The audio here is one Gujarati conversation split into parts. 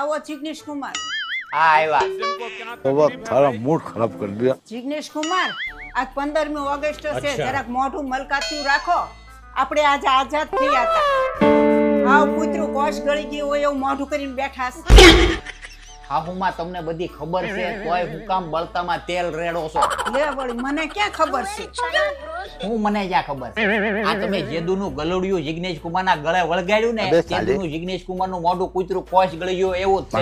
લાવો જિગ્નેશ કુમાર. હા આવ્યા. तो वो थारा मूड खराब कर दिया। જિગ્નેશ કુમાર, આજ 15મી ઓગસ્ટ છે, જરાક મોઢું મલકાતું રાખો. આપણે આજે આઝાદ થયા હતા. હાવ કૂતરું કોષ ગળી ગયું હોય એવું મોઢું કરીને બેઠા છે. હાહુમાં તમને બધી ખબર છે તોય હું કામ બળતામાં તેલ રેડો છો? લે વળી, મને ક્યાં ખબર છે? હું મને ક્યાં ખબર છે? આ તમે જેદુનું ગલુડિયું જિગ્નેશ કુમારના ગળે વળગાડ્યું ને, જેદુનું જિગ્નેશ કુમારનું મોઢું કૂતરું કોષ ગળી ગયું એવું જ છે.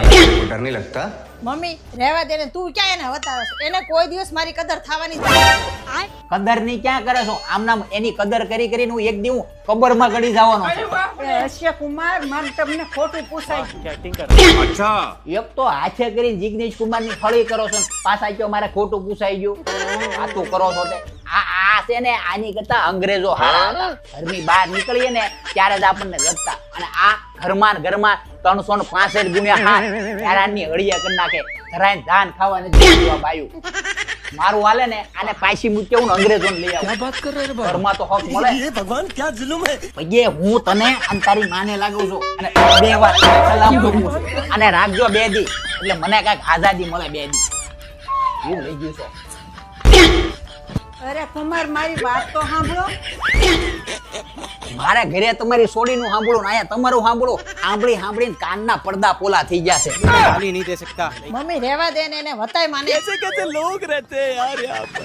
डर नहीं लगता। મમ્મી રહેવા દે ને, તું ક્યાં એને વતાવે છે? એને કોઈ દિવસ મારી કદર થવાની જ નથી. કદર ની ક્યાં કરે છો? આમ નામ એની કદર કરી કરીને હું એક દી હું કબરમાં ગળી જવાનો છું. એ હસ્ય કુમાર, મારે તમને ખોટું પૂછાય છે. એક તો હાથે કરીને જિગ્નેશ કુમારની ખળી કરો છો ને પાછા કયો મારે ખોટું પૂછાઈ ગયું. વાતું કરો છો તે આ છે ને, આની કરતા અંગ્રેજો હારા હતા. ઘરની બહાર નીકળીએ ને ત્યારે જ આપણને લડતા, અને આ ઘરમાં 365 ગુણ્યા 7 ત્યારાની હળિયા કરી નાખે. ધરાઈને ધાન ખાવા નથી દેવા બાયું. મારું હાલે ને આને પાછી મૂક્યો હું અંગ્રેજોને લઈ આવું. ઘરમાં તો હક મળે. भगवान क्या जुल्म है। ભઈએ હું તને અને તારી માને લાગુ છું, અને 2 વાર સલામ કરું છું, અને રાખજો 2 દી, એટલે મને કાંઈક આઝાદી મળે 2 દી. એવું લઈ ગયું છો. અરે કુમાર, મારી વાત તો સાંભળો. મારા ઘરે તમારી સોડીનું સાંભળો ને અહીંયા તમારું સાંભળો. સાંભળીને કાનના પડદા પોલા થઈ ગયા છે. મમ્મી રહેવા દે ને, એને વતાય માને. कैसे कैसे लोग रहते हैं यार यहाँ पर।